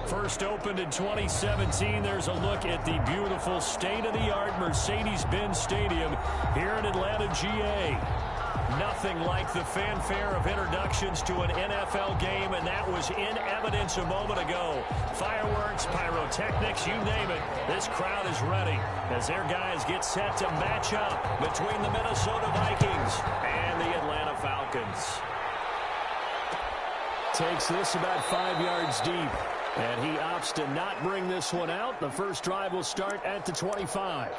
First opened in 2017. There's a look at the beautiful state-of-the-art Mercedes-Benz Stadium here in Atlanta, GA. Nothing like the fanfare of introductions to an NFL game, and that was in evidence a moment ago. Fireworks, pyrotechnics, you name it. This crowd is ready as their guys get set to match up between the Minnesota Vikings and the Atlanta Falcons. Takes this about 5 yards deep, and he opts to not bring this one out. The first drive will start at the 25.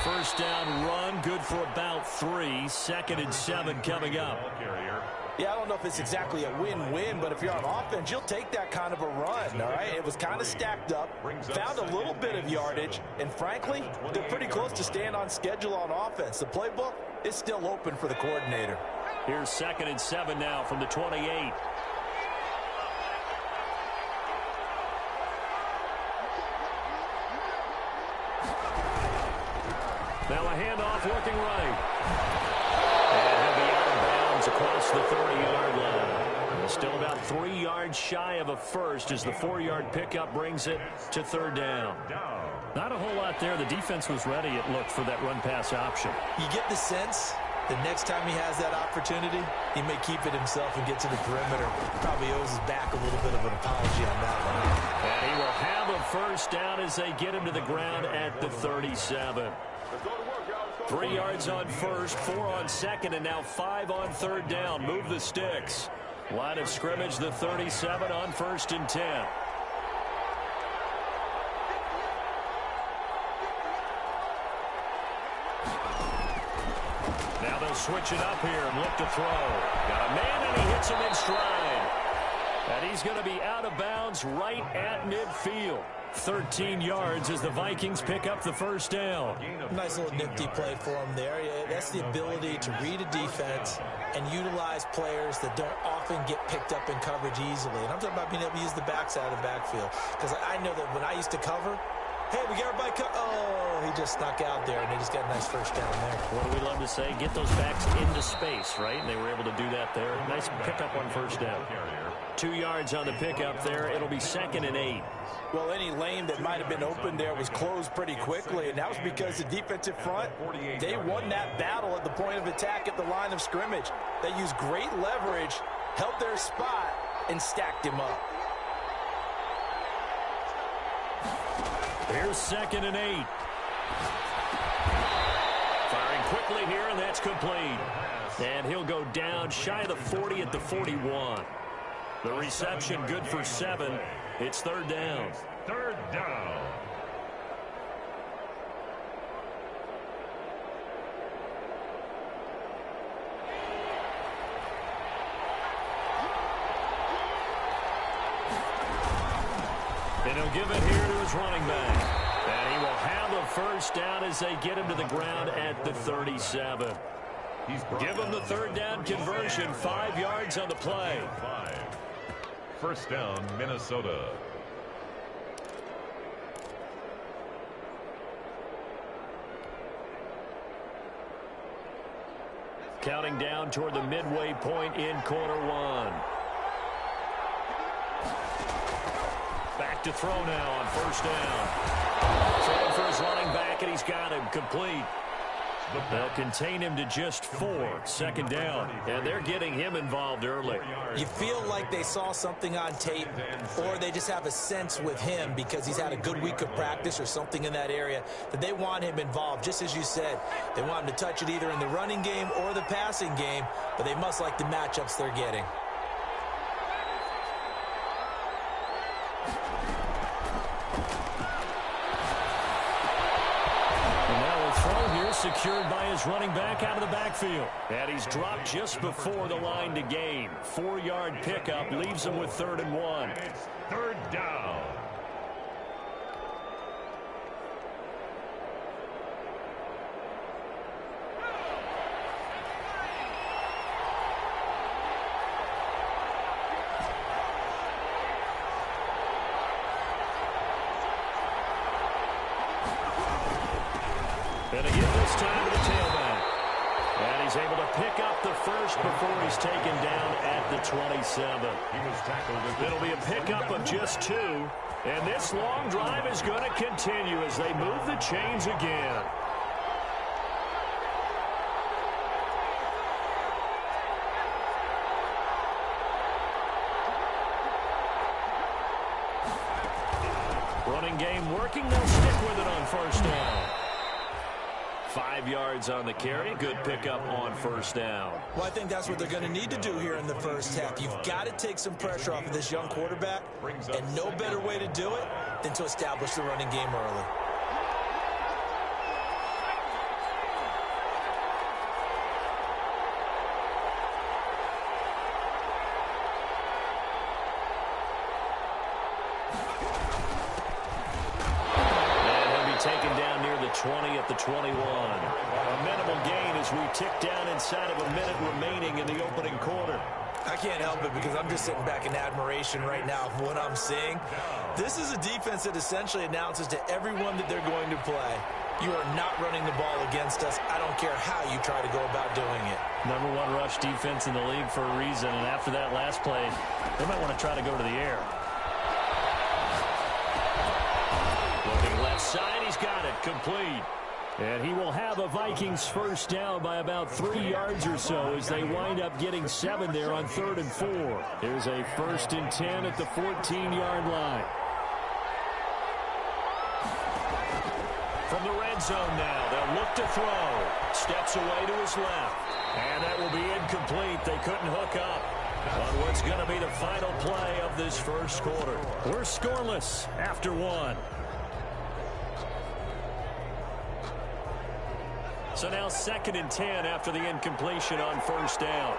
First down run, good for about 3. 2nd and 7 coming up. Yeah, I don't know if it's exactly a win-win, but if you're on offense, you'll take that kind of a run, all right? It was kind of stacked up, found a little bit of yardage, and frankly, they're pretty close to staying on schedule on offense. The playbook is still open for the coordinator. Here's 2nd and 7 now from the 28. Now a handoff working right. And he'll be out of bounds across the 30-yard line. Still about 3 yards shy of a first as the 4-yard pickup brings it to 3rd down. Not a whole lot there. The defense was ready, it looked, for that run-pass option. You get the sense the next time he has that opportunity, he may keep it himself and get to the perimeter. Probably owes his back a little bit of an apology on that one. And he will have a first down as they get him to the ground at the 37. 3 yards on first, 4 on second, and now 5 on 3rd down. Move the sticks. Line of scrimmage, the 37 on 1st and 10. Now they'll switch it up here and look to throw. Got a man, and he hits him in stride. And he's going to be out of bounds right at midfield. 13 yards as the Vikings pick up the first down. Nice little nifty play for him there. Yeah, that's the ability to read a defense and utilize players that don't often get picked up in coverage easily. And I'm talking about being able to use the backside of the backfield. Because I know that when I used to cover, hey, we got everybody oh, he just snuck out there, and they just got a nice first down there. What do we love to say? Get those backs into space, right? And they were able to do that there. Nice pickup on first down. 2 yards on the pickup there. It'll be 2nd and 8. Well, any lane that might have been open there was closed pretty quickly, and that was because the defensive front, they won that battle at the point of attack at the line of scrimmage. They used great leverage, held their spot, and stacked him up. Here's 2nd and 8. Firing quickly here, and that's complete. And he'll go down shy of the 40 at the 41. The reception good for 7. It's 3rd down. 3rd down. And he'll give it here to his running back. And he will have a first down as they get him to the ground at the 37. Give him the 3rd down conversion. 5 yards on the play. 1st down, Minnesota. Counting down toward the midway point in quarter 1. Back to throw now on 1st down. Throwing for his running back, and he's got him complete. They'll contain him to just 4. 2nd down, and they're getting him involved early. You feel like they saw something on tape, or they just have a sense with him because he's had a good week of practice or something in that area that they want him involved. Just as you said, they want him to touch it either in the running game or the passing game, but they must like the matchups they're getting. secured by his running back out of the backfield. And he's dropped just before the line to gain. 4-yard pickup leaves him with 3rd and 1. It's 3rd down. And again this time to the tailback. And he's able to pick up the first before he's taken down at the 27. He was tackled. It'll be a pickup of just 2. And this long drive is going to continue as they move the chains again. Running game working. They'll stick with it on 1st down. 5 yards on the carry. Good pickup on 1st down. Well, I think that's what they're going to need to do here in the first half. You've got to take some pressure off of this young quarterback, and no better way to do it than to establish the running game early. Taken down near the 20 at the 21. A minimal gain as we tick down inside of a minute remaining in the opening quarter. I can't help it because I'm just sitting back in admiration right now of what I'm seeing. This is a defense that essentially announces to everyone that they're going to play, you are not running the ball against us. I don't care how you try to go about doing it. #1 rush defense in the league for a reason, and after that last play, they might want to try to go to the air. Looking left side, he's got it, complete. And he will have a Vikings 1st down by about 3 yards or so as they wind up getting 7 there on 3rd and 4. Here's a 1st and 10 at the 14-yard line. From the red zone now, they'll look to throw. Steps away to his left. And that will be incomplete. They couldn't hook up on what's going to be the final play of this first quarter. We're scoreless after 1. So now 2nd and 10 after the incompletion on 1st down.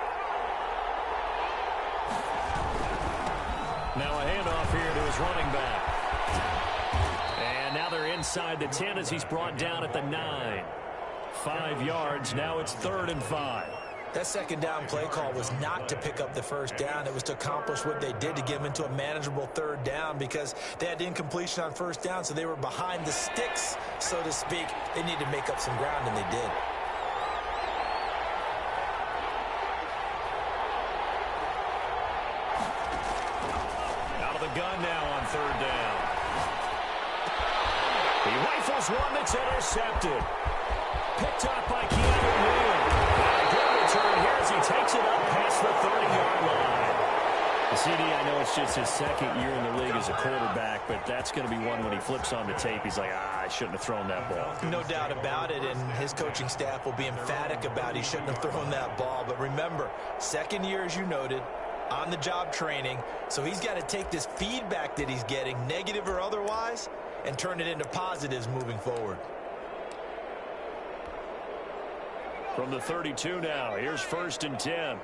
Now a handoff here to his running back. And now they're inside the 10 as he's brought down at the 9. 5 yards. Now it's 3rd and 5. That 2nd down play call was not to pick up the 1st down. It was to accomplish what they did to get them into a manageable 3rd down because they had incompletion on 1st down, so they were behind the sticks, so to speak. They needed to make up some ground, and they did. Out of the gun now on 3rd down. He rifles one that's intercepted. Picked up by Keanu Neal. Return here as he takes it up past the 30-yard line. The CD, I know it's just his 2nd year in the league as a quarterback, but that's going to be one when he flips on the tape. He's like, I shouldn't have thrown that ball. No doubt about it, and his coaching staff will be emphatic about he shouldn't have thrown that ball. But remember, 2nd year, as you noted, on-the-job training, so he's got to take this feedback that he's getting, negative or otherwise, and turn it into positives moving forward. From the 32 now, here's 1st and 10.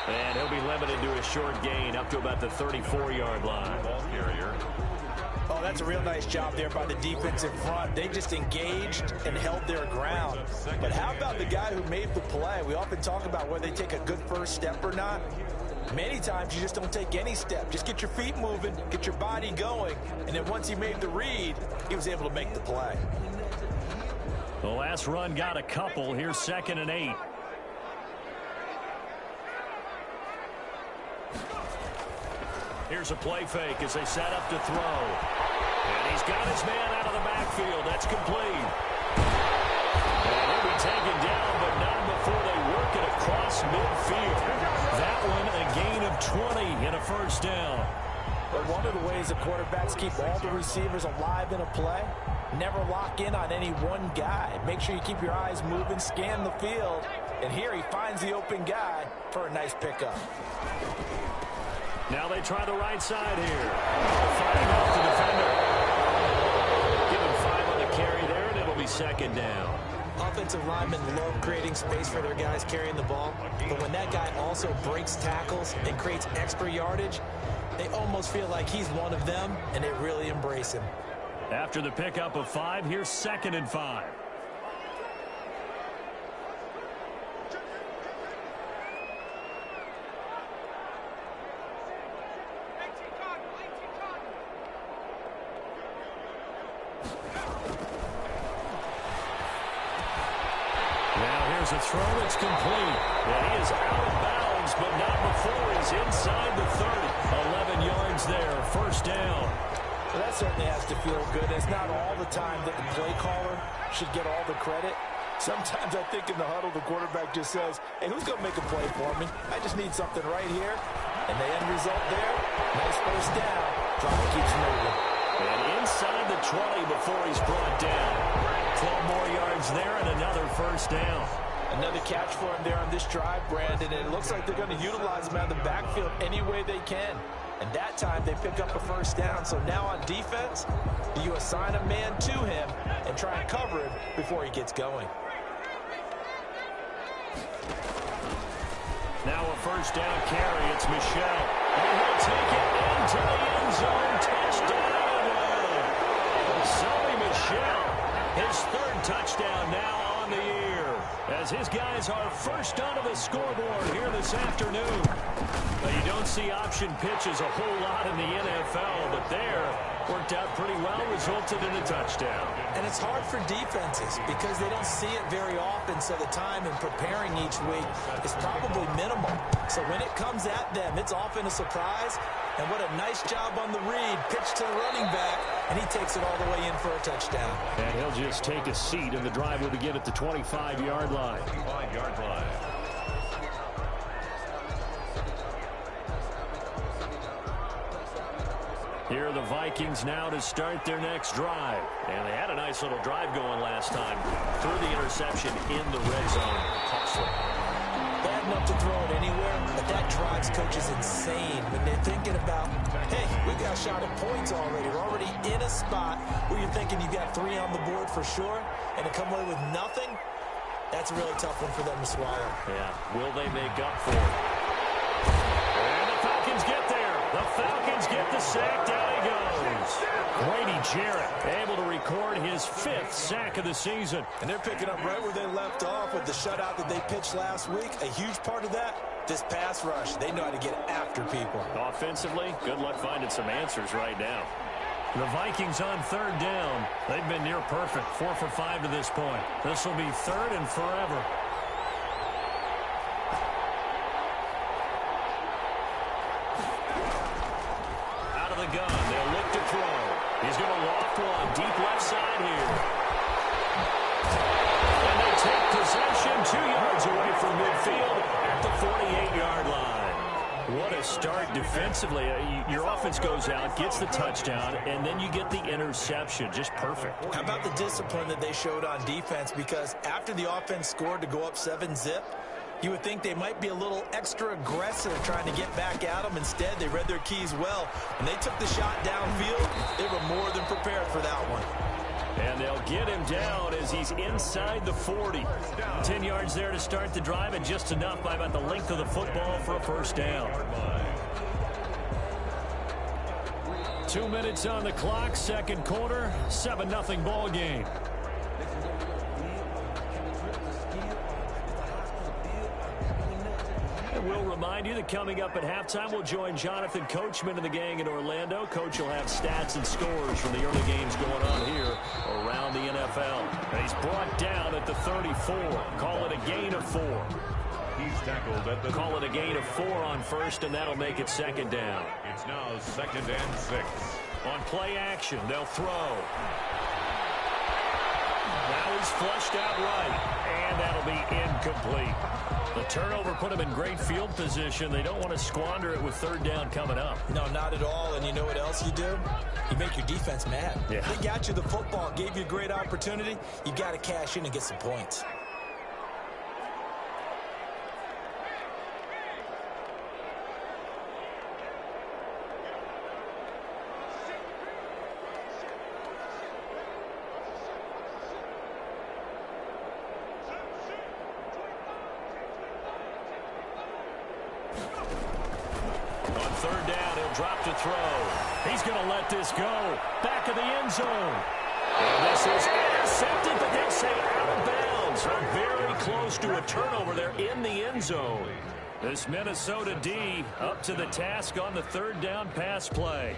And he'll be limited to a short gain up to about the 34-yard line. Ball carrier. Oh, that's a real nice job there by the defensive front. They just engaged and held their ground. But how about the guy who made the play? We often talk about whether they take a good first step or not. Many times you just don't take any step. Just get your feet moving, get your body going, and then once he made the read, he was able to make the play. The last run got a couple. Here's 2nd and 8. Here's a play fake as they set up to throw. And he's got his man out of the backfield. That's complete. And he'll be taken down, but not before they work it across midfield. That one a gain of 20 and a 1st down. But one of the ways the quarterbacks keep all the receivers alive in a play, never lock in on any one guy. Make sure you keep your eyes moving, scan the field. And here he finds the open guy for a nice pickup. Now they try the right side here. Fighting off the defender. be second down. Offensive linemen love creating space for their guys carrying the ball, but when that guy also breaks tackles and creates extra yardage, they almost feel like he's one of them, and they really embrace him. After the pickup of 5, here's 2nd and 5. Here's a throw that's complete. And he is out of bounds, but not before he's inside the 30. 11 yards there, first down. Well, that certainly has to feel good. It's not all the time that the play caller should get all the credit. Sometimes I think in the huddle, the quarterback just says, hey, who's going to make a play for me? I just need something right here. And the end result there, nice first down. Drive keeps moving. And inside the 20 before he's brought down. 12 more yards there and another first down. Another catch for him there on this drive, Brandon, and it looks like they're going to utilize him out of the backfield any way they can. And that time they pick up a first down. So now on defense, you assign a man to him and try and cover him before he gets going. Now a first down carry. It's Michel. And he'll take it into the end zone. Touchdown. Sony Michel, his 3rd touchdown now on the year, as his guys are first onto the scoreboard here this afternoon. Now, you don't see option pitches a whole lot in the NFL, but there worked out pretty well, resulted in a touchdown. And it's hard for defenses because they don't see it very often, so the time in preparing each week is probably minimal. So when it comes at them, it's often a surprise. And what a nice job on the read. Pitch to the running back, and he takes it all the way in for a touchdown. And he'll just take a seat, and the drive will begin at the 25-yard line. 25-yard line. Here are the Vikings now to start their next drive. And they had a nice little drive going last time. Threw the interception in the red zone. Costly. Bad enough to throw it anywhere, but that drives coaches insane when they're thinking about, hey, we got a shot at points already. We're already in a spot where you're thinking you got 3 on the board for sure, and to come away with nothing, that's a really tough one for them to swallow. Yeah, will they make up for it? And the Falcons get there. The Falcons get the sack. Down he goes. Grady Jarrett able to record his 5th sack of the season. And they're picking up right where they left off with the shutout that they pitched last week. A huge part of that, this pass rush. They know how to get after people. Offensively, good luck finding some answers right now. The Vikings on 3rd down. They've been near perfect. 4 for 5 to this point. This will be 3rd and forever. Gun. They'll look to throw. He's going to loft one deep left side here. And they take possession 2 yards away from midfield at the 48-yard line. What a start defensively. Your offense goes out, gets the touchdown, and then you get the interception. Just perfect. How about the discipline that they showed on defense? Because after the offense scored to go up 7-zip, you would think they might be a little extra aggressive trying to get back at them. Instead, they read their keys well. When they took the shot downfield, they were more than prepared for that one. And they'll get him down as he's inside the 40. 10 yards there to start the drive, and just enough by about the length of the football for a first down. 2 minutes on the clock, 2nd quarter, 7-0 ball game. We'll remind you that coming up at halftime, we'll join Jonathan Coachman and the gang in Orlando. Coach will have stats and scores from the early games going on here around the NFL. And he's brought down at the 34. Call it a gain of 4. He's tackled at the... Call it a gain of 4 on 1st, and that'll make it 2nd down. It's now 2nd and 6. On play action, they'll throw. Now he's flushed out right, and that'll be incomplete. The turnover put them in great field position. They don't want to squander it with 3rd down coming up. No, not at all. And you know what else you do? You make your defense mad. Yeah. They got you the football, gave you a great opportunity. You got to cash in and get some points. On third down, he'll drop to throw. He's going to let this go. Back of the end zone. And this is intercepted, but they'll say out of bounds. Very close to a turnover there in the end zone. This Minnesota D up to the task on the third down pass play.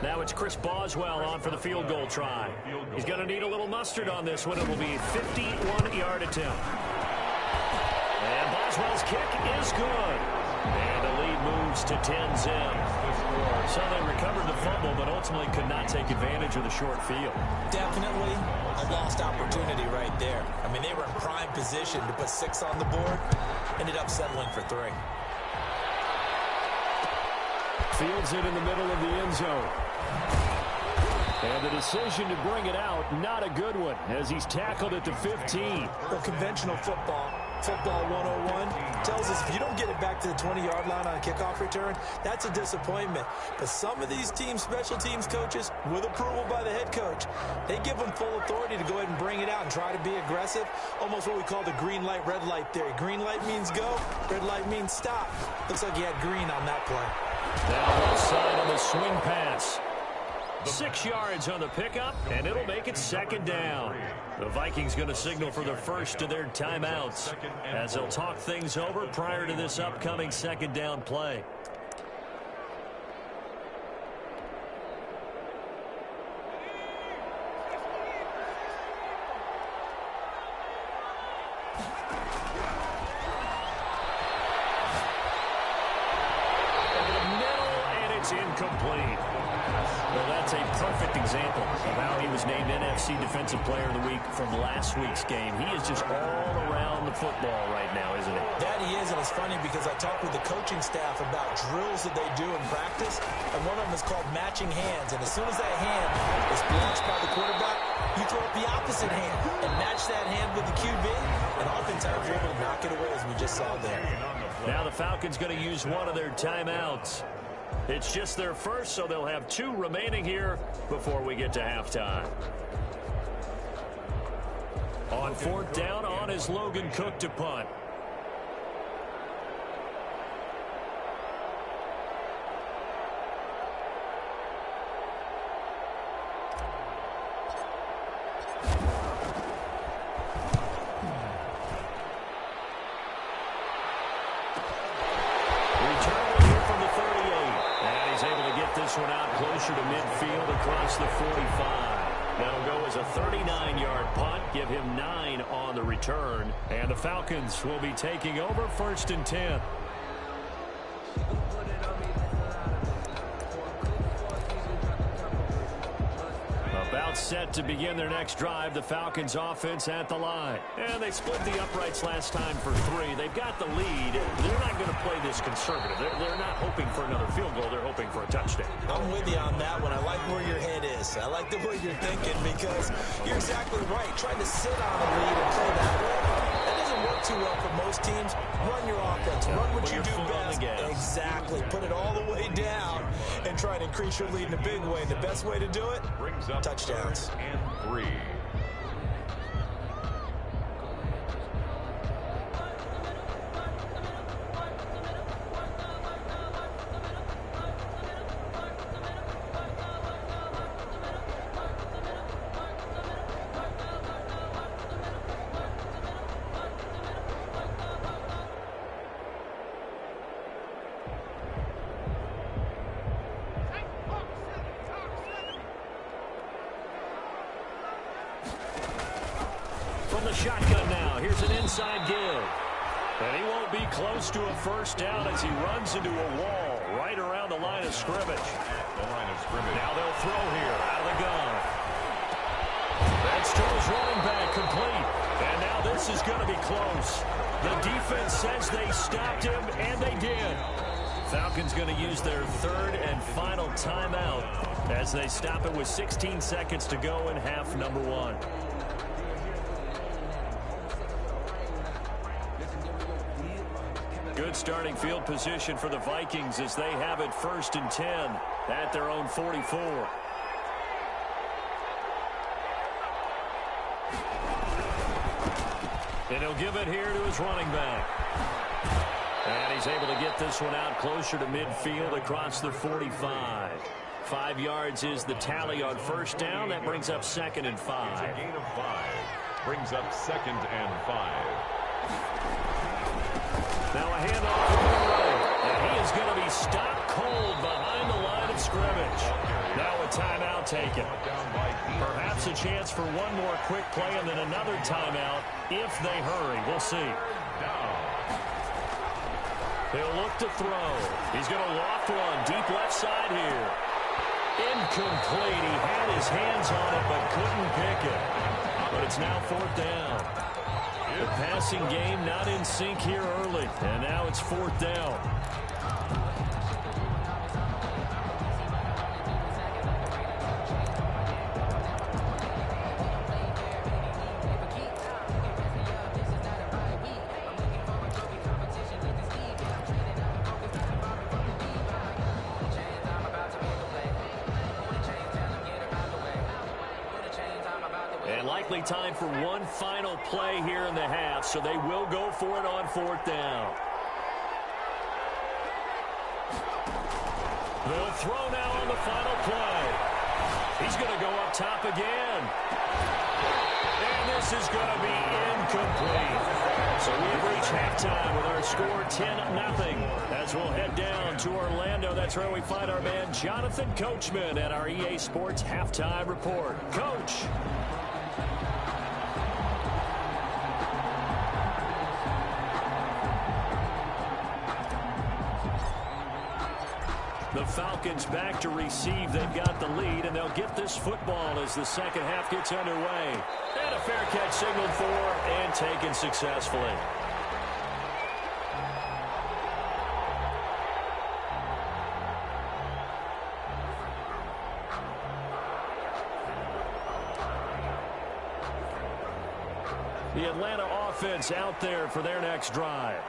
Now it's Chris Boswell on for the field goal try. He's going to need a little mustard on this one. It will be a 51-yard attempt. And Boswell's kick is good. And the lead moves to 10-zip. So they recovered the fumble, but ultimately could not take advantage of the short field. Definitely a lost opportunity right there. I mean, they were in prime position to put 6 on the board. Ended up settling for 3. Fields it in the middle of the end zone. And the decision to bring it out, not a good one, as he's tackled at the 15. Well, conventional football 101, tells us if you don't get it back to the 20-yard line on a kickoff return, that's a disappointment. But some of these teams, special teams coaches, with approval by the head coach, they give them full authority to go ahead and bring it out and try to be aggressive, almost what we call the green light, red light theory. Green light means go, red light means stop. Looks like he had green on that play. Now outside on the swing pass. 6 yards on the pickup, and it'll make it second down. The Vikings going to signal for the first of their timeouts as they'll talk things over prior to this upcoming second down play. Incomplete. Well, that's a perfect example of how he was named NFC Defensive Player of the Week from last week's game. He is just all around the football right now, isn't he? That he is, and it's funny because I talked with the coaching staff about drills that they do in practice, and one of them is called matching hands. And as soon as that hand is blocked by the quarterback, you throw up the opposite hand and match that hand with the QB, and oftentimes you're able to knock it away, as we just saw there. Now the Falcons going to use one of their timeouts. It's just their first, so they'll have 2 remaining here before we get to halftime. On fourth down, on is Logan Cook to punt. One out closer to midfield across the 45. That'll go as a 39-yard punt, give him 9 on the return. And the Falcons will be taking over first and 10. About set to begin their next drive. The Falcons offense at the line. And they split the uprights last time for 3. They've got the lead. They're not going to play this conservative. They're not hoping for another field goal. They're hoping for a touchdown. I'm with you on that one. I like where your head is. I like the way you're thinking because you're exactly right. Trying to sit on a lead and play that way, that doesn't work too well for most teams. Run your offense. Run what you do best. Exactly. Put it all the way down and try to increase your lead in a big way. And the best way to do it, touchdowns. And 3. From the shotgun now, here's an inside give. And he won't be close to a first down as he runs into a wall right around the line of scrimmage. Now they'll throw here out of the gun. That's to his running back, complete. And now this is going to be close. The defense says they stopped him, and they did. Falcons going to use their third and final timeout as they stop it with 16 seconds to go in half number 1. Good starting field position for the Vikings as they have it first and 10 at their own 44. And he'll give it here to his running back. And he's able to get this one out closer to midfield across the 45. 5 yards is the tally on first down. That brings up 2nd and 5. It's a gain of 5. Brings up 2nd and 5. Now a handoff to the right. And he is going to be stopped cold behind the line of scrimmage. Now a timeout taken. Perhaps a chance for one more quick play and then another timeout if they hurry. We'll see. He'll look to throw. He's going to loft one deep left side here. Incomplete. He had his hands on it but couldn't pick it. But it's now 4th down. The passing game not in sync here early. And now it's 4th down. Likely time for one final play here in the half, so they will go for it on 4th down. They'll throw now on the final play. He's going to go up top again. And this is going to be incomplete. So we have reached halftime with our score 10-0. As we'll head down to Orlando, that's where we find our man Jonathan Coachman at our EA Sports Halftime Report. Coach. The Falcons back to receive. They've got the lead, and they'll get this football as the second half gets underway. And a fair catch signaled for and taken successfully. The Atlanta offense out there for their next drive.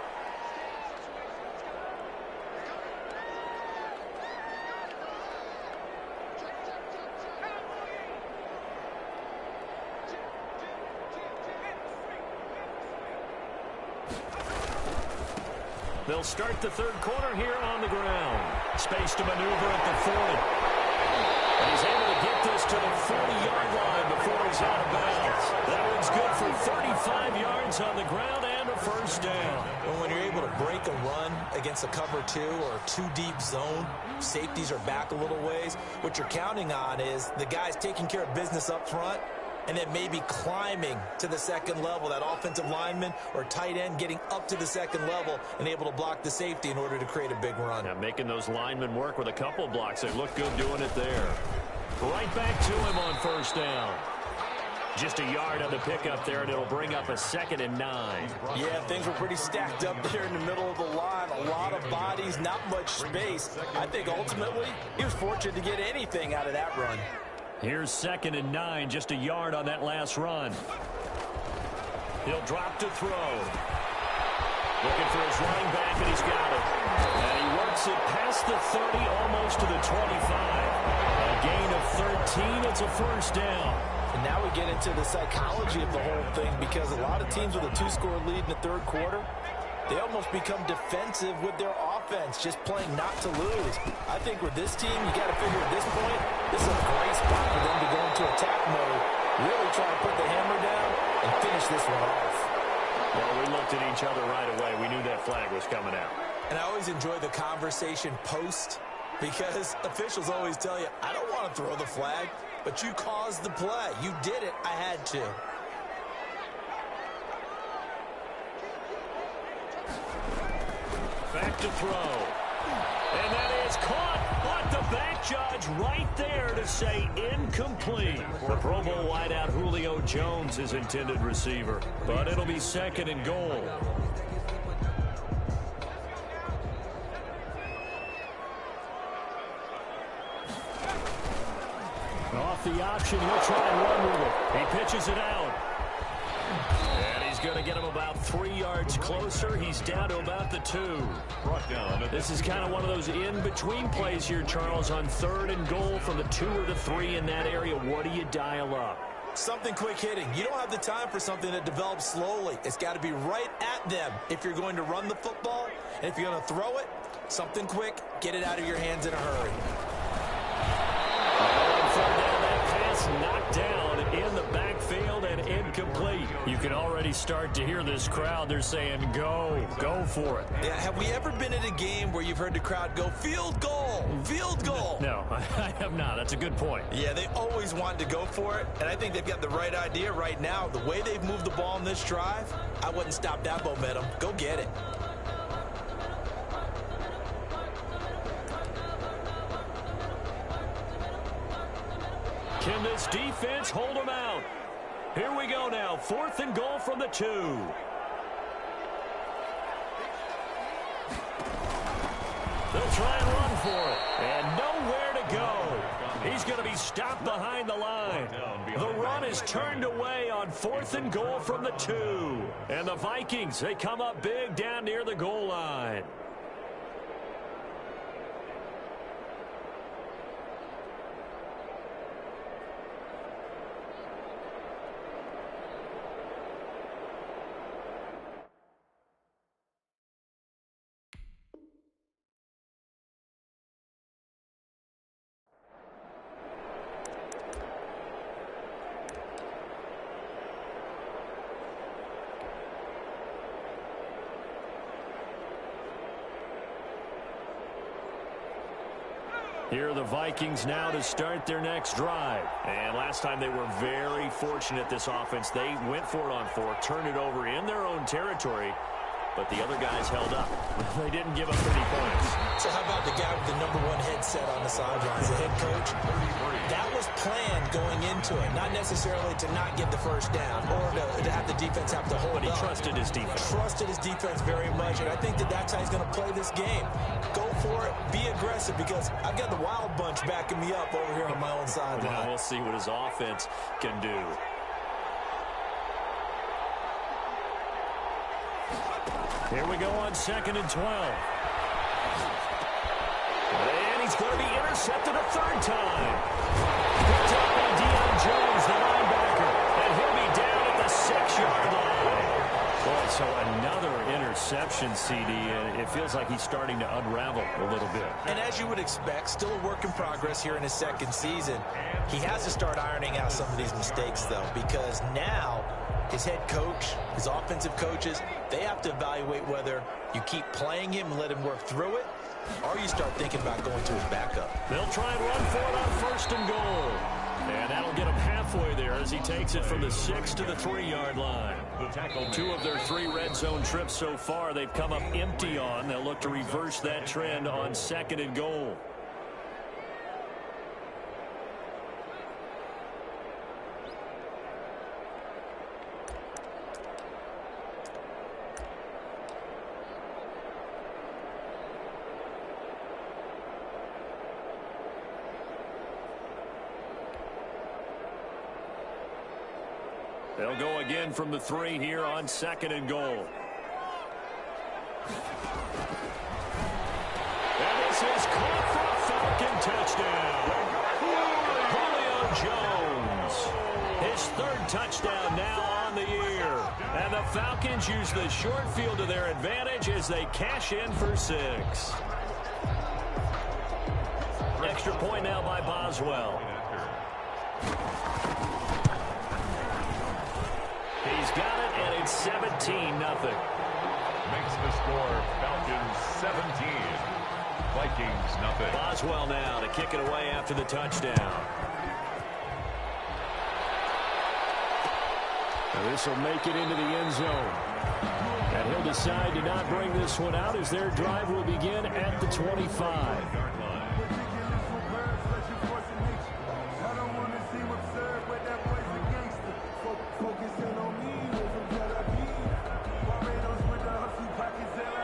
They'll start the third quarter here on the ground. Space to maneuver at the 40. And he's able to get this to the 40-yard line before he's out of bounds. That one's good for 35 yards on the ground and a first down. Well, when you're able to break a run against a cover 2 or 2-deep zone, safeties are back a little ways. What you're counting on is the guys taking care of business up front, and then maybe climbing to the second level, that offensive lineman or tight end getting up to the second level and able to block the safety in order to create a big run. Yeah, making those linemen work with a couple blocks. They look good doing it there. Right back to him on first down. Just a yard on the pickup there, and it'll bring up a 2nd and 9. Yeah, things were pretty stacked up there in the middle of the line. A lot of bodies, not much space. I think ultimately he was fortunate to get anything out of that run. Here's 2nd and 9, just a yard on that last run. He'll drop to throw. Looking for his running back, and he's got it. And he works it past the 30, almost to the 25. A gain of 13, it's a first down. And now we get into the psychology of the whole thing, because a lot of teams with a 2-score lead in the third quarter, they almost become defensive with their offense, just playing not to lose. I think with this team, you got to figure at this point, this is a great spot for them to go into attack mode, really try to put the hammer down and finish this one off. Well, we looked at each other right away. We knew that flag was coming out. And I always enjoy the conversation post, because officials always tell you, I don't want to throw the flag, but you caused the play. You did it. I had to. Back to throw. And that is caught. But the back judge right there to say incomplete. The Pro Bowl wideout Julio Jones is intended receiver. But it'll be 2nd and goal. Off the option, he'll try and run with it. He pitches it out. And he's going to get him about 3 yards closer. He's down to about the 2. This is kind of one of those in-between plays here, Charles, on 3rd and goal from the 2 or the 3 in that area. What do you dial up? Something quick hitting. You don't have the time for something that develops slowly. It's got to be right at them if you're going to run the football. And if you're going to throw it, something quick, get it out of your hands in a hurry. That pass knocked down in the backfield and incomplete. You can already start to hear this crowd. They're saying, go for it. Yeah, have we ever been at a game where you've heard the crowd go, field goal, field goal? No, I have not. That's a good point. Yeah, they always want to go for it, and I think they've got the right idea right now. The way they've moved the ball in this drive, I wouldn't stop that momentum. Go get it. Can this defense hold them out? Here we go now. 4th and goal from the 2. They'll try and run for it. And nowhere to go. He's going to be stopped behind the line. The run is turned away on 4th and goal from the 2. And the Vikings, they come up big down near the goal line. Here are the Vikings now to start their next drive. And last time they were very fortunate, this offense. They went for it on 4, turned it over in their own territory, but the other guys held up. They didn't give up any points. So how about the guy with the #1 headset on the sidelines, the head coach? That was planned going into it, not necessarily to not get the first down or to have the defense have to hold up. But he trusted his defense. Trusted his defense very much, and I think that's how he's going to play this game. Go for it, be aggressive, because I've got the Wild Bunch backing me up over here on my own sideline. Now we'll see what his offense can do. Here we go on 2nd and 12. And he's going to be intercepted a 3rd time. Picked up by Deion Jones, the linebacker. And he'll be down at the 6-yard line. Boy, so another interception, CD, and it feels like he's starting to unravel a little bit. And as you would expect, still a work in progress here in his 2nd season. He has to start ironing out some of these mistakes, though, because now his head coach, his offensive coaches, they have to evaluate whether you keep playing him and let him work through it, or you start thinking about going to his backup. They'll try and run for it on 1st and goal. And that'll get him halfway there as he takes it from the 6 to the 3-yard line. 2 of their 3 red zone trips so far they've come up empty on. They'll look to reverse that trend on 2nd and goal. They'll go again from the 3 here on 2nd and goal. And this is caught for a Falcon touchdown. Julio Jones. His 3rd touchdown now on the year. And the Falcons use the short field to their advantage as they cash in for 6. Extra point now by Boswell. He's got it, and it's 17-0. Makes the score Falcons 17, Vikings nothing. Boswell now to kick it away after the touchdown. Now this will make it into the end zone. And he'll decide to not bring this one out as their drive will begin at the 25.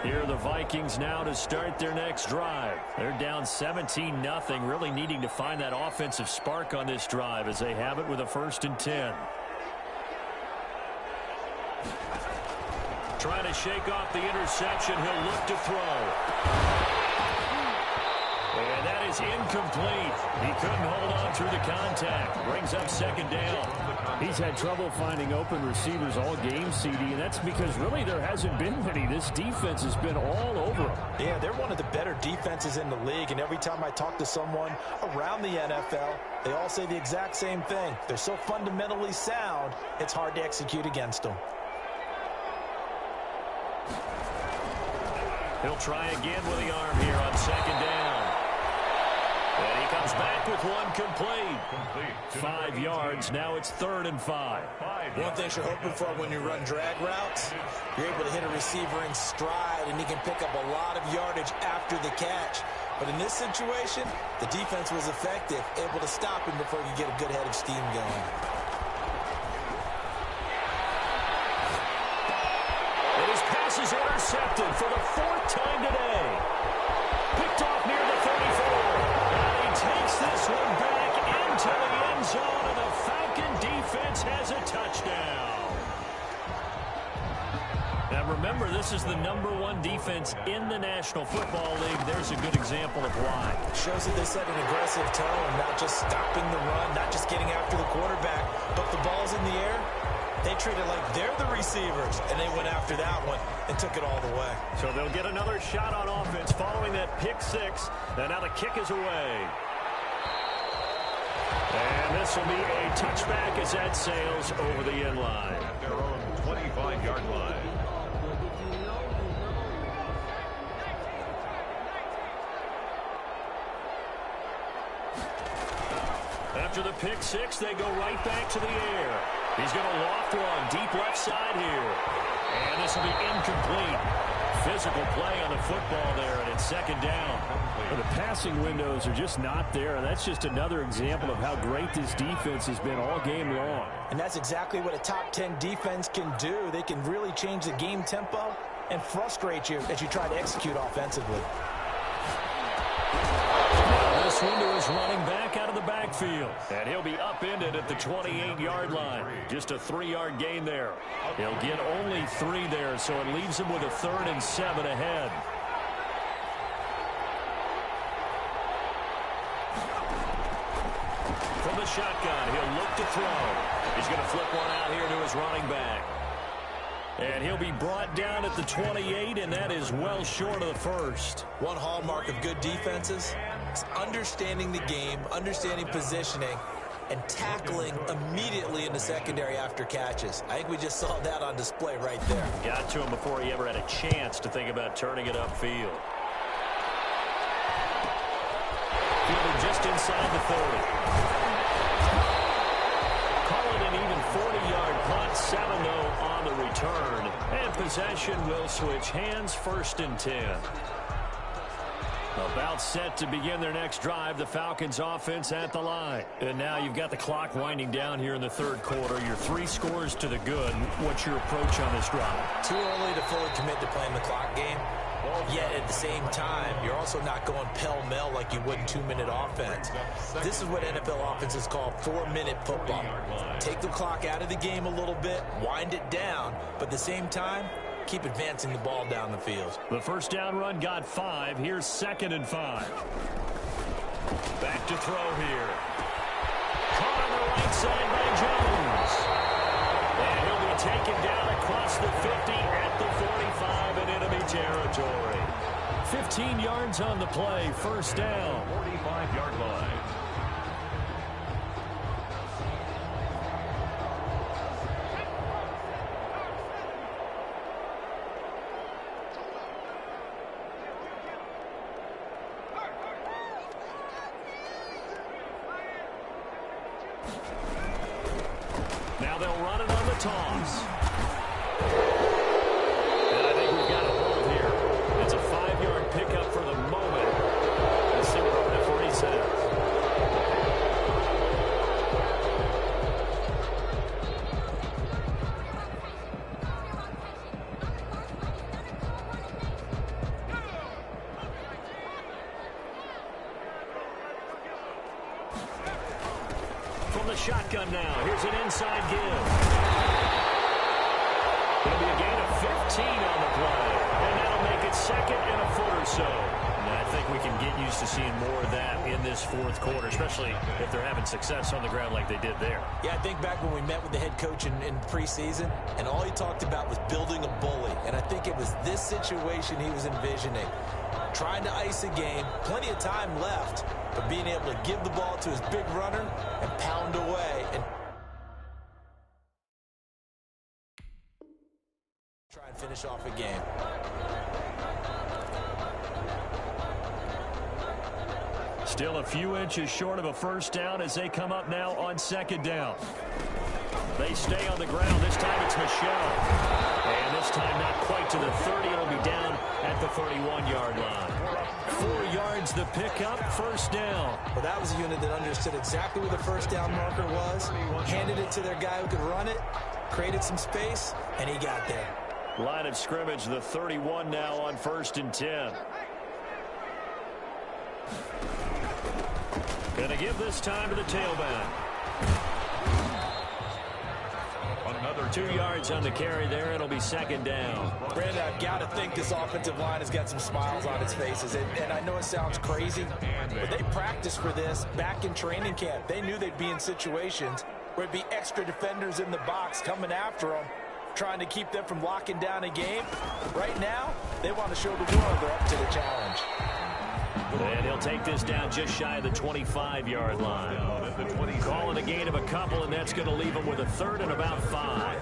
Here are the Vikings now to start their next drive. They're down 17-0, really needing to find that offensive spark on this drive as they have it with a 1st and 10. Trying to shake off the interception. He'll look to throw. And that is is incomplete. He couldn't hold on through the contact. Brings up second down. He's had trouble finding open receivers all game, CD, and that's because really there hasn't been many. This defense has been all over him. Yeah, they're one of the better defenses in the league, and every time I talk to someone around the NFL, they all say the exact same thing. They're so fundamentally sound, it's hard to execute against them. He'll try again with the arm here on second down. And he comes back with one complete. 5 yards. Now it's 3rd and 5. One thing you're hoping for when you run drag routes, you're able to hit a receiver in stride, and he can pick up a lot of yardage after the catch. But in this situation, the defense was effective, able to stop him before you get a good head of steam going. And his pass is intercepted for the 4th time today. Picked off near the 34. And he takes this one back into the end zone, and the Falcon defense has a touchdown. Now remember, this is the #1 defense in the National Football League. There's a good example of why. Shows that they set an aggressive tone, not just stopping the run, not just getting after the quarterback, but the ball's in the air. They treat it like they're the receivers, and they went after that one and took it all the way. So they'll get another shot on offense following that pick 6. And now the kick is away. And this will be a touchback as that sails over the end line. At their own 25-yard line. After the pick 6, they go right back to the air. He's going to loft one deep left side here. And this will be incomplete. Physical play on the football there, and it's 2nd down. The passing windows are just not there. That's just another example of how great this defense has been all game long. And that's exactly what a top 10 defense can do. They can really change the game tempo and frustrate you as you try to execute offensively. This window is running back out of the backfield. And he'll be upended at the 28-yard line. Just a 3-yard gain there. He'll get only 3 there, so it leaves him with a 3rd and 7 ahead. From the shotgun, he'll look to throw. He's going to flip one out here to his running back. And he'll be brought down at the 28, and that is well short of the first. One hallmark of good defenses is understanding the game, understanding positioning, and tackling immediately in the secondary after catches. I think we just saw that on display right there. Got to him before he ever had a chance to think about turning it upfield. Fielded just inside the 30. Call it an even 40-yard punt, 7 though on the return. And possession will switch hands, 1st and 10. About set to begin their next drive, the Falcons offense at the line. And now you've got the clock winding down here in the 3rd quarter. Your 3 scores to the good. What's your approach on this drive? Too early to fully commit to playing the clock game. Yet at the same time, you're also not going pell-mell like you would in 2-minute offense. This is what NFL offenses call 4-minute football. Take the clock out of the game a little bit, wind it down, but at the same time, keep advancing the ball down the field. The first down run got 5. Here's 2nd and 5. Back to throw here. Caught on the right side by Jones. And he'll be taken down across the 50 at the 45 in enemy territory. 15 yards on the play. First down. 45-yard line. Now they'll run it on the toss. And I think we've got a hold here. It's a 5-yard pickup for the moment. Let's see what the referee says. From the shotgun now. Here's an inside give. It'll be a gain of 15 on the play. And that'll make it 2nd and a foot or so. And I think think we can get used to seeing more of that in this fourth quarter, especially if they're having success on the ground like they did there. Yeah, I think back when we met with the head coach in preseason, and all he talked about was building a bully. And I think it was this situation he was envisioning. Trying to ice a game, plenty of time left, but being able to give the ball to his big runner and pound away and try and finish off a game. Still a few inches short of a first down as they come up now on second down. They stay on the ground. This time it's Michelle. And this time not quite to the 30. It'll be down at the 31-yard line. 4 yards the pickup, first down. Well, that was a unit that understood exactly where the first down marker was, handed it to their guy who could run it, created some space, and he got there. Line of scrimmage, the 31 now on 1st and 10. Going to give this time to the tailback. Another 2 yards on the carry there. It'll be second down. Brandon, I've got to think this offensive line has got some smiles on its faces. And I know it sounds crazy, but they practiced for this back in training camp. They knew they'd be in situations where it'd be extra defenders in the box coming after them, trying to keep them from locking down a game. Right now, they want to show the world they're up to the challenge. And he'll take this down just shy of the 25-yard line. Calling a gain of a couple, and that's going to leave him with a third and about 5.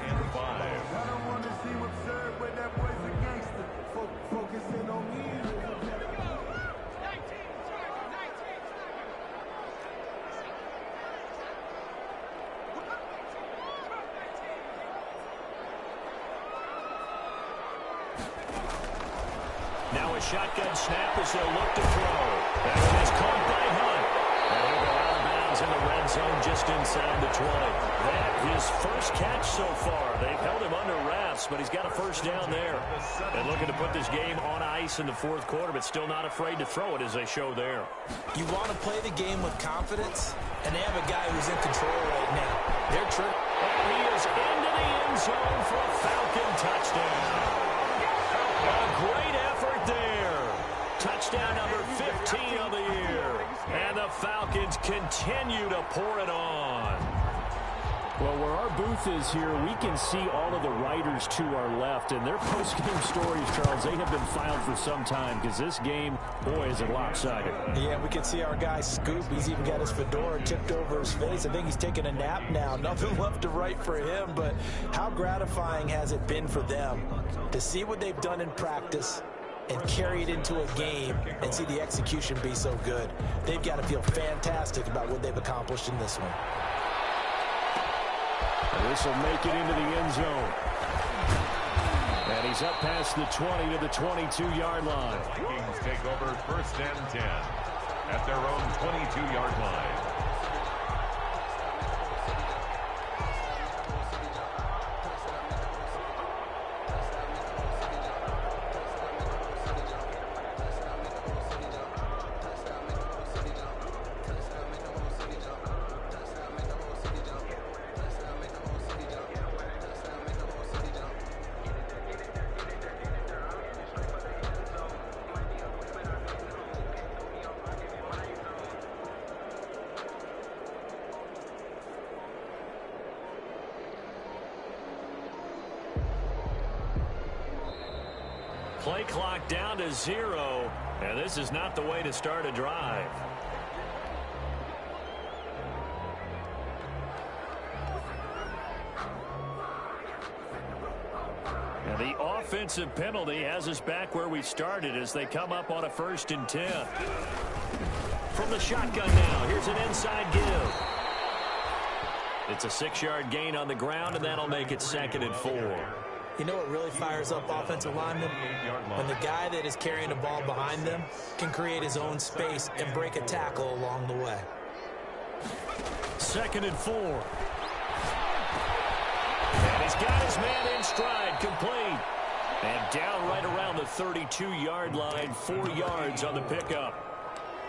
Now a shotgun snap as they'll look to throw. That one is caught by Hunt. And he'll go out of bounds in the red zone just inside the 20. That his first catch so far. They've held him under wraps, but he's got a first down there. And looking to put this game on ice in the fourth quarter, but still not afraid to throw it as they show there. You want to play the game with confidence, and they have a guy who's in control right now. They're true. And he is into the end zone for a Falcon touchdown. A great effort there. Touchdown number 15 of the year. And the Falcons continue to pour it on. Well, where our booth is here, we can see all of the writers to our left. And their post-game stories, Charles, they have been filed for some time because this game, boy, is it lopsided. Yeah, we can see our guy Scoop. He's even got his fedora tipped over his face. I think he's taking a nap now. Nothing left to write for him, but how gratifying has it been for them to see what they've done in practice and carry it into a game and see the execution be so good. They've got to feel fantastic about what they've accomplished in this one. This will make it into the end zone. And he's up past the 20 to the 22-yard line. Vikings take over 1st and 10 at their own 22-yard line. Play clock down to 0, and this is not the way to start a drive. And the offensive penalty has us back where we started as they come up on a 1st and 10. From the shotgun now, here's an inside give. It's a 6-yard gain on the ground, and that'll make it 2nd and 4. You know what really fires up offensive linemen? When the guy that is carrying the ball behind them can create his own space and break a tackle along the way. 2nd and 4. And he's got his man in stride, complete. And down right around the 32-yard line, 4 yards on the pickup.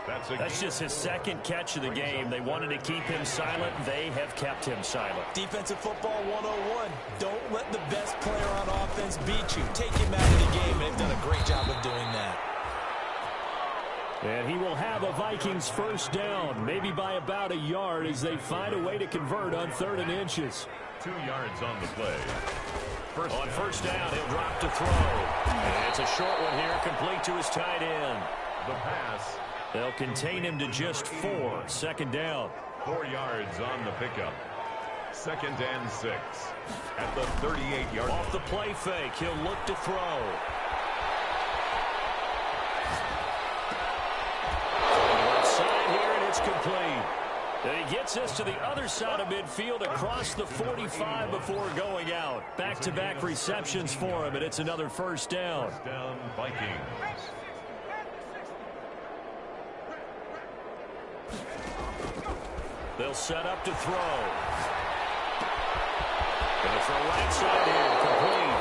That's just his 2nd catch of the game. They wanted to keep him silent. They have kept him silent. Defensive football 101. Don't let the best player on offense beat you. Take him out of the game, and they've done a great job of doing that. And he will have a Vikings first down, maybe by about a yard as they find a way to convert on 3rd and inches. 2 yards on the play. On first down, he'll drop to throw. And it's a short one here, complete to his tight end. The pass. They'll contain him to just 4. 2nd down. 4 yards on the pickup. 2nd and 6 at the 38-yard line. Off the play fake, he'll look to throw. Left side here, and it's complete. And he gets this to the other side of midfield across the 45 before going out. Back-to-back receptions for him, and it's another first down. First down, Vikings. They'll set up to throw. Going to throw right side here, complete.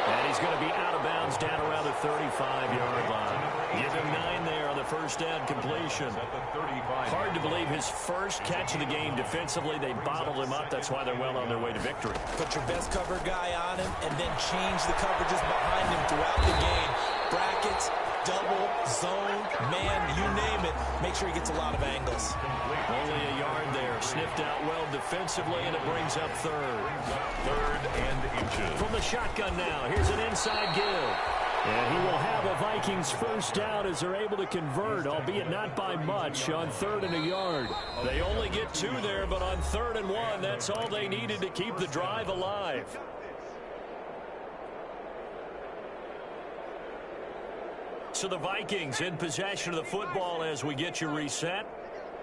And he's going to be out of bounds down around the 35-yard line. Give him 9 there on the first down completion. At the 35. Hard to believe his first catch of the game defensively. They bottled him up. That's why they're well on their way to victory. Put your best cover guy on him and then change the coverages behind him throughout the game. Brackets, double, zone, man, you name it. Make sure he gets a lot of angles. Only a yard there. Sniffed out well defensively, and it brings up 3rd. 3rd and inches. From the shotgun now, here's an inside give. And he will have a Vikings first down as they're able to convert, albeit not by much, on 3rd and a yard. They only get 2 there, but on 3rd and 1, that's all they needed to keep the drive alive. So the Vikings in possession of the football as we get you reset.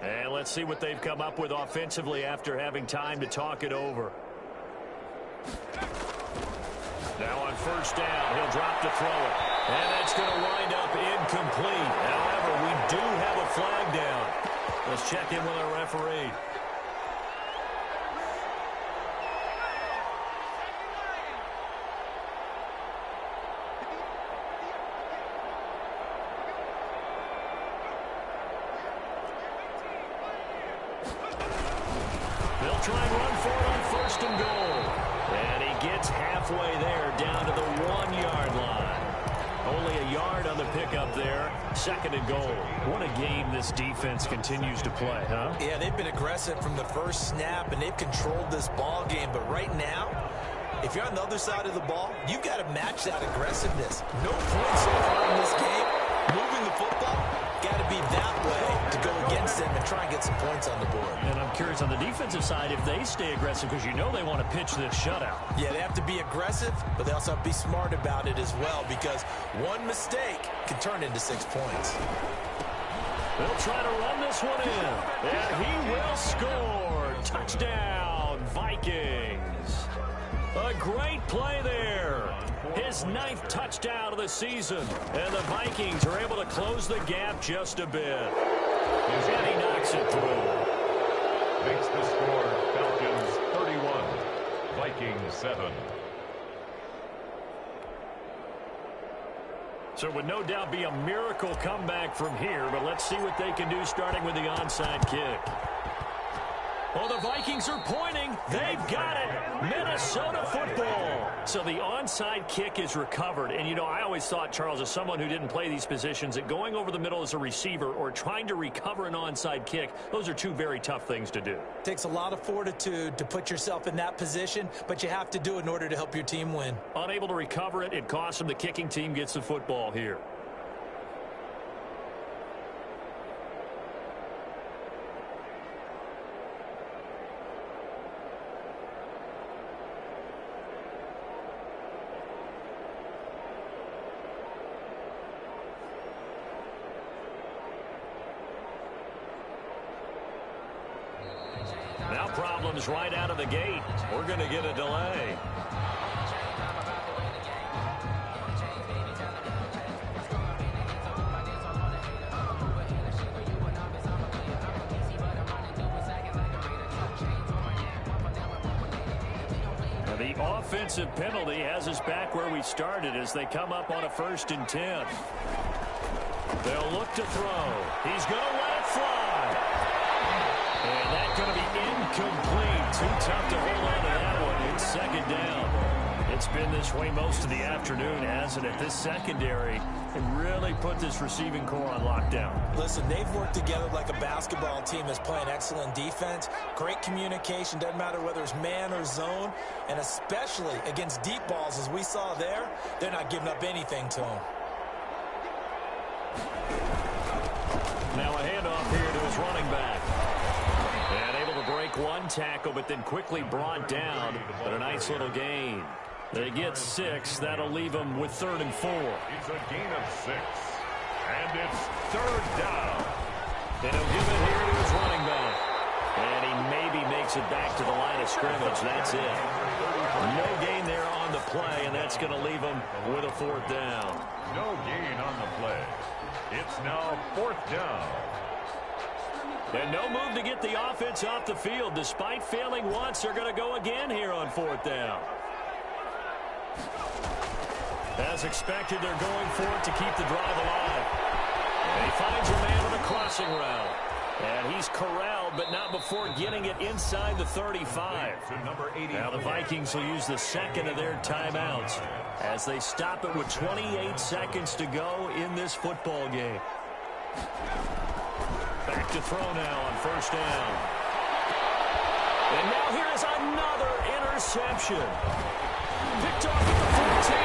And let's see what they've come up with offensively after having time to talk it over. Now on first down, he'll drop to throw it. And that's going to wind up incomplete. However, we do have a flag down. Let's check in with our referee. They'll try and run for it on 1st and goal. And he gets halfway there down to the 1-yard line. Only a yard on the pickup there. 2nd and goal. What a game this defense continues to play, huh? Yeah, they've been aggressive from the first snap, and they've controlled this ball game. But right now, if you're on the other side of the ball, you've got to match that aggressiveness. No points so far in this game. Moving the football, got to be that way to go against them and try and get some points on the board. And I'm curious on the defensive side if they stay aggressive, because you know they want to pitch this shutout. Yeah, they have to be aggressive, but they also have to be smart about it as well, because one mistake can turn into 6 points. They'll try to run this one in, and he will score. Touchdown, Vikings. A great play there. His 9th touchdown of the season. And the Vikings are able to close the gap just a bit. And he knocks it through. Makes the score Falcons 31, Vikings 7. So it would no doubt be a miracle comeback from here, but let's see what they can do starting with the onside kick. Oh, the Vikings are pointing. They've got it. Minnesota football. So the onside kick is recovered. And, you know, I always thought, Charles, as someone who didn't play these positions, that going over the middle as a receiver or trying to recover an onside kick, those are 2 very tough things to do. Takes a lot of fortitude to put yourself in that position, but you have to do it in order to help your team win. Unable to recover it, it costs them. The kicking team gets the football here. Now problems right out of the gate. We're going to get a delay. Now the offensive penalty has us back where we started as they come up on a 1st and 10. They'll look to throw. He's going to let it fly. And that's going to be incomplete. Too tough to hold on to that one. It's 2nd down. It's been this way most of the afternoon, hasn't it? This secondary can really put this receiving core on lockdown. Listen, they've worked together like a basketball team that's playing excellent defense. Great communication, doesn't matter whether it's man or zone. And especially against deep balls, as we saw there, they're not giving up anything to them. Now a handoff here to his running back. And able to break one tackle, but then quickly brought down. But a nice little gain. They get 6. That'll leave them with 3rd and 4. It's a gain of 6. And it's 3rd down. And he'll give it here to his running back. And he maybe makes it back to the line of scrimmage. That's it. No gain there on the play, and that's going to leave him with a 4th down. No gain on the play. It's now 4th down. And no move to get the offense off the field. Despite failing once, they're going to go again here on 4th down. As expected, they're going for it to keep the drive alive. And he finds a man on a crossing route. And he's corralled, but not before getting it inside the 35. Now the Vikings will use the second of their timeouts as they stop it with 28 seconds to go in this football game. Back to throw now on 1st down. And now here is another interception. Picked off at the 14.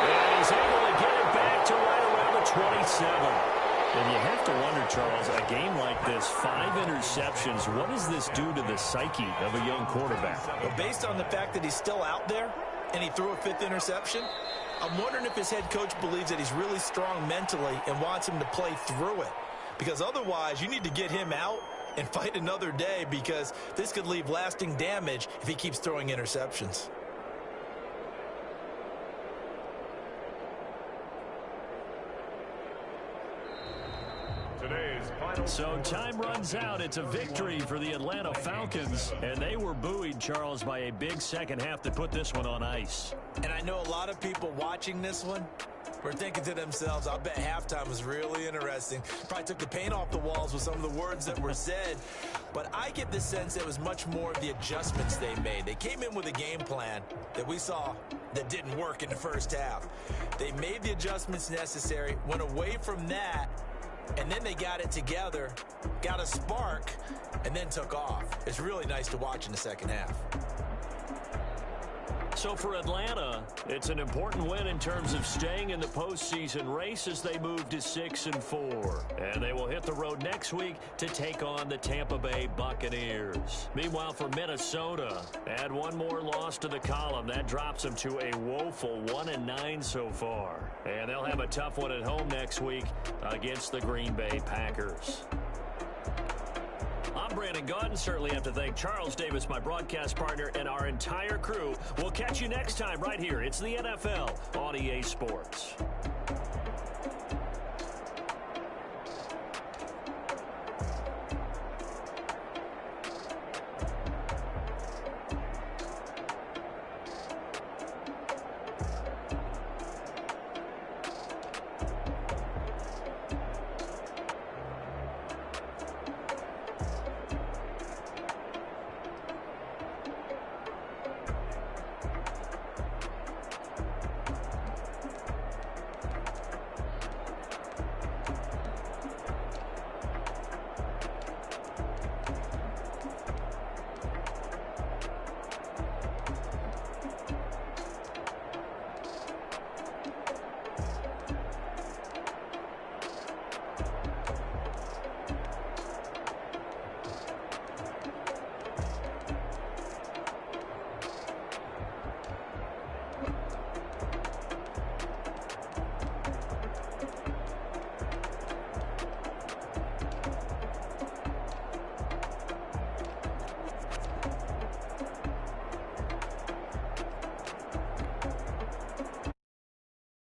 And he's able to get it back to right around the 27. And you have to wonder, Charles, a game like this, 5 interceptions, what does this do to the psyche of a young quarterback? Well, based on the fact that he's still out there and he threw a 5th interception, I'm wondering if his head coach believes that he's really strong mentally and wants him to play through it. Because otherwise, you need to get him out and fight another day, because this could leave lasting damage if he keeps throwing interceptions. So time runs out. It's a victory for the Atlanta Falcons. And they were buoyed, Charles, by a big second half that put this one on ice. And I know a lot of people watching this one were thinking to themselves, I bet halftime was really interesting. Probably took the paint off the walls with some of the words that were said. But I get the sense it was much more of the adjustments they made. They came in with a game plan that we saw that didn't work in the first half. They made the adjustments necessary, went away from that, and then they got it together, got a spark, and then took off. It's really nice to watch in the second half. So for Atlanta, it's an important win in terms of staying in the postseason race as they move to 6-4. And they will hit the road next week to take on the Tampa Bay Buccaneers. Meanwhile, for Minnesota, add one more loss to the column. That drops them to a woeful 1-9 so far. And they'll have a tough one at home next week against the Green Bay Packers. I'm Brandon Gaudin. Certainly have to thank Charles Davis, my broadcast partner, and our entire crew. We'll catch you next time right here. It's the NFL on EA Sports.